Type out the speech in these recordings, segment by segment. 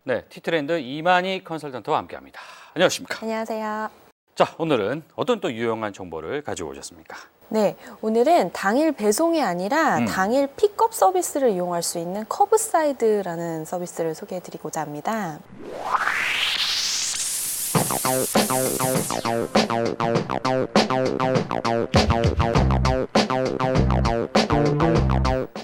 네, 티트렌드 이만희 컨설턴트와 함께합니다. 안녕하십니까? 안녕하세요. 자, 오늘은 어떤 또 유용한 정보를 가지고 오셨습니까? 네, 오늘은 당일 배송이 아니라 당일 픽업 서비스를 이용할 수 있는 커브사이드라는 서비스를 소개해드리고자 합니다.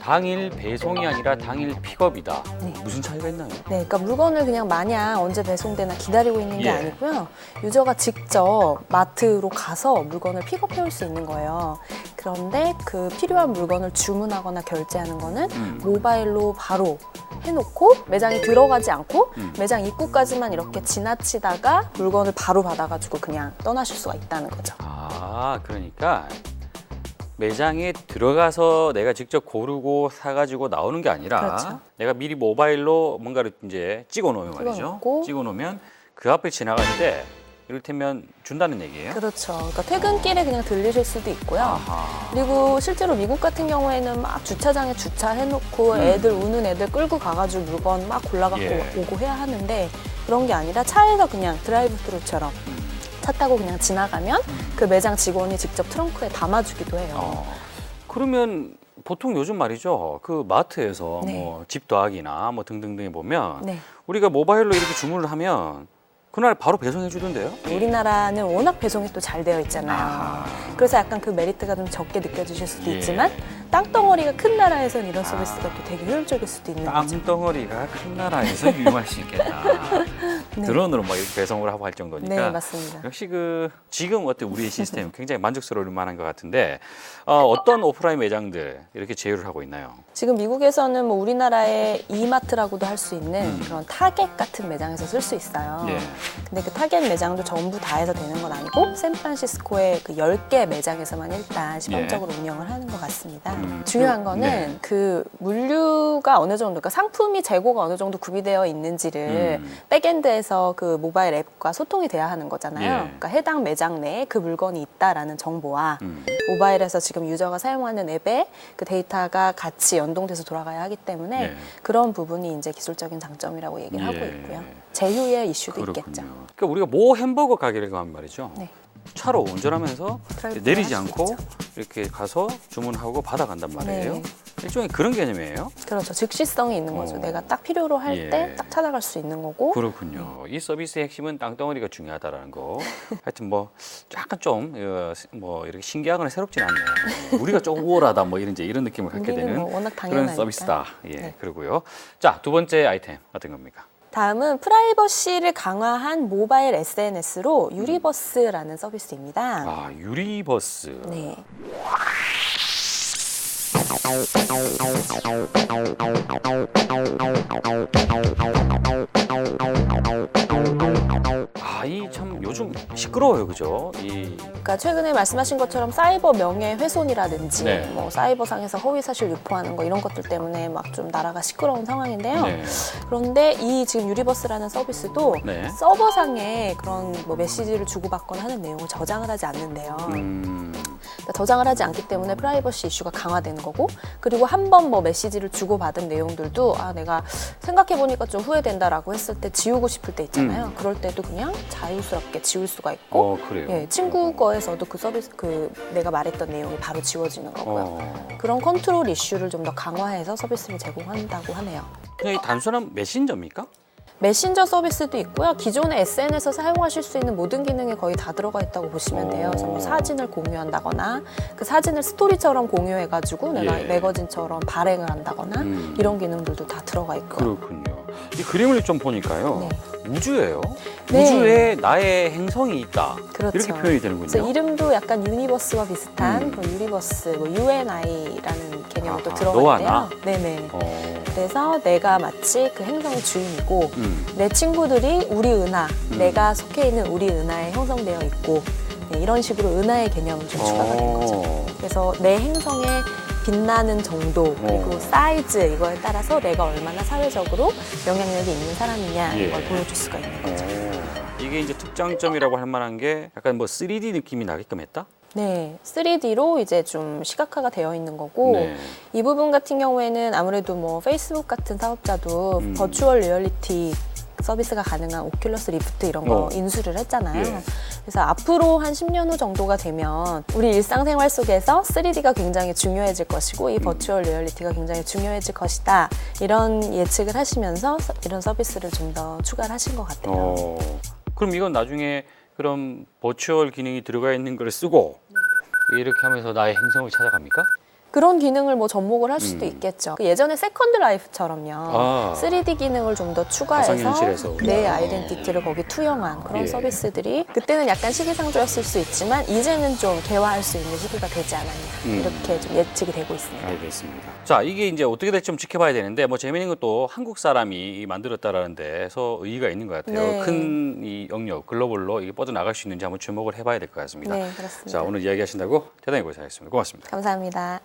당일 배송이 아니라 당일 픽업이다. 네. 무슨 차이가 있나요? 네, 그러니까 물건을 그냥 마냥 언제 배송되나 기다리고 있는 게 예. 아니고요. 유저가 직접 마트로 가서 물건을 픽업해 올 수 있는 거예요. 그런데 그 필요한 물건을 주문하거나 결제하는 거는 모바일로 바로 해놓고 매장에 들어가지 않고 매장 입구까지만 이렇게 지나치다가 물건을 바로 받아가지고 그냥 떠나실 수가 있다는 거죠. 아, 그러니까 매장에 들어가서 내가 직접 고르고 사가지고 나오는 게 아니라 그렇죠. 내가 미리 모바일로 뭔가를 이제 찍어 놓으면 말이죠. 찍어놓고. 찍어 놓으면 그 앞에 지나갈 때 이를테면 준다는 얘기예요? 그렇죠. 그러니까 퇴근길에 그냥 들리실 수도 있고요. 아하. 그리고 실제로 미국 같은 경우에는 막 주차장에 주차해놓고 애들 우는 애들 끌고 가가지고 물건 막 골라갖고 예. 오고 해야 하는데 그런 게 아니라 차에서 그냥 드라이브 스루처럼 차 타고 그냥 지나가면 그 매장 직원이 직접 트렁크에 담아주기도 해요. 그러면 보통 요즘 말이죠. 그 마트에서 네. 뭐 집 더하기나 뭐 등등등에 보면 네. 우리가 모바일로 이렇게 주문을 하면 그날 바로 배송해 주던데요? 우리나라는 워낙 배송이 또 잘 되어 있잖아요. 아하. 그래서 약간 그 메리트가 좀 적게 느껴지실 수도 예. 있지만 땅덩어리가 큰 나라에선 이런 서비스가 또 되게 효율적일 수도 있는 거죠. 땅덩어리가 큰 나라에서 유용할 수 있겠다. 네. 드론으로 막 이렇게 배송을 하고 할 정도니까. 네, 맞습니다. 역시 그 지금 어때 우리의 시스템 굉장히 만족스러울 만한 것 같은데 어떤 오프라인 매장들 이렇게 제휴를 하고 있나요? 지금 미국에서는 뭐 우리나라의 이마트라고도 할 수 있는 그런 타겟 같은 매장에서 쓸 수 있어요. 예. 근데 그 타겟 매장도 전부 다 해서 되는 건 아니고 샌프란시스코의 그 10개 매장에서만 일단 시범적으로 운영을 하는 것 같습니다. 중요한 거는 네. 그 물류가 어느 정도, 그러니까 상품이 재고가 어느 정도 구비되어 있는지를 백엔드에서 그 모바일 앱과 소통이 돼야 하는 거잖아요. 예. 그러니까 해당 매장 내에 그 물건이 있다라는 정보와 모바일에서 지금 유저가 사용하는 앱에 그 데이터가 같이 연동돼서 돌아가야 하기 때문에 네. 그런 부분이 이제 기술적인 장점이라고 얘기를 하고 예. 있고요. 제휴의 이슈도 그렇군요. 있겠죠. 그러니까 우리가 모 햄버거 가게를 가면 말이죠. 네. 차로 운전하면서 드라이브를 내리지 할수 않고 있죠. 이렇게 가서 주문하고 받아간단 말이에요. 네. 일종의 그런 개념이에요. 그렇죠. 즉시성이 있는 거죠. 내가 딱 필요로 할 예. 때 딱 찾아갈 수 있는 거고. 그렇군요. 이 서비스의 핵심은 땅덩어리가 중요하다라는 거. 하여튼 뭐 약간 좀 뭐 이렇게 신기하거나 새롭진 않네요. 우리가 좀 우월하다 뭐 이런 느낌을 갖게 우리는 되는 뭐 워낙 그런 당연하니까. 서비스다. 예, 네. 그러고요. 자, 두 번째 아이템 어떤 겁니까? 다음은 프라이버시를 강화한 모바일 SNS로 유리버스라는 서비스입니다. 아, 유리버스. 네. 아, 이 참 요즘 시끄러워요, 그죠? 이 그러니까 최근에 말씀하신 것처럼 사이버 명예훼손이라든지 네. 뭐 사이버상에서 허위사실 유포하는 거 이런 것들 때문에 막 좀 나라가 시끄러운 상황인데요. 네. 그런데 이 지금 유리버스라는 서비스도 네. 서버상에 그런 뭐 메시지를 주고받거나 하는 내용을 저장을 하지 않는데요. 그러니까 저장을 하지 않기 때문에 프라이버시 이슈가 강화되는 거고, 그리고 한 번 뭐 메시지를 주고받은 내용들도 아 내가 생각해보니까 좀 후회된다라고 했을 때 지우고 싶을 때 있잖아요. 그럴 때도 그냥 자유스럽게 지울 수가 있고 그래요. 예, 친구 거에서도 그 서비스 그 내가 말했던 내용이 바로 지워지는 거고요. 어. 그런 컨트롤 이슈를 좀 더 강화해서 서비스를 제공한다고 하네요. 그냥 이 단순한 메신저입니까? 메신저 서비스도 있고요. 기존의 SNS에서 사용하실 수 있는 모든 기능이 거의 다 들어가 있다고 보시면 돼요. 그래서 뭐 사진을 공유한다거나 그 사진을 스토리처럼 공유해가지고 내가 예. 매거진처럼 발행을 한다거나 이런 기능들도 다 들어가 있고요. 그렇군요. 이 그림을 좀 보니까요. 네. 우주예요. 네. 우주에 나의 행성이 있다. 그렇죠. 이렇게 표현이 그래서 되는군요. 이름도 약간 유니버스와 비슷한 그런 유니버스, 뭐 UNI라는 개념이 또 아하, 들어가 너와 있대요. 나? 네네. 어. 그래서 내가 마치 그 행성의 주인이고 음. 내 친구들이 우리 은하, 내가 속해 있는 우리 은하에 형성되어 있고 네, 이런 식으로 은하의 개념이 좀 추가가 된 거죠. 그래서 내 행성의 빛나는 정도 그리고 사이즈 이거에 따라서 내가 얼마나 사회적으로 영향력이 있는 사람이냐 예. 이걸 보여줄 수가 있는 거죠. 이게 이제 특장점이라고 할 만한 게 약간 뭐 3D 느낌이 나게끔 했다? 네, 3D로 이제 좀 시각화가 되어 있는 거고 네. 이 부분 같은 경우에는 아무래도 뭐 페이스북 같은 사업자도 버추얼 리얼리티 서비스가 가능한 오큘러스 리프트 이런 거 어. 인수를 했잖아요. 예. 그래서 앞으로 한 10년 후 정도가 되면 우리 일상생활 속에서 3D가 굉장히 중요해질 것이고 이 버추얼 리얼리티가 굉장히 중요해질 것이다. 이런 예측을 하시면서 이런 서비스를 좀 더 추가를 하신 것 같아요. 그럼 이건 나중에 그럼 버추얼 기능이 들어가 있는 걸 쓰고 이렇게 하면서 나의 행성을 찾아갑니까? 그런 기능을 뭐 접목을 할 수도 있겠죠. 그 예전에 세컨드 라이프처럼요. 3D 기능을 좀 더 추가해서 가상현실에서 내 아이덴티티를 거기 투영한 그런 예. 서비스들이 그때는 약간 시기상조였을 수 있지만 이제는 좀 개화할 수 있는 시기가 되지 않았나 이렇게 좀 예측이 되고 있습니다. 알겠습니다. 자, 이게 이제 어떻게 될지 좀 지켜봐야 되는데 뭐 재미있는 것도 한국 사람이 만들었다라는 데서 의의가 있는 것 같아요. 네. 큰 이 영역 글로벌로 이게 뻗어나갈 수 있는지 한번 주목을 해봐야 될 것 같습니다. 네, 그렇습니다. 자, 오늘 이야기하신다고 대단히 고생하셨습니다. 고맙습니다. 감사합니다.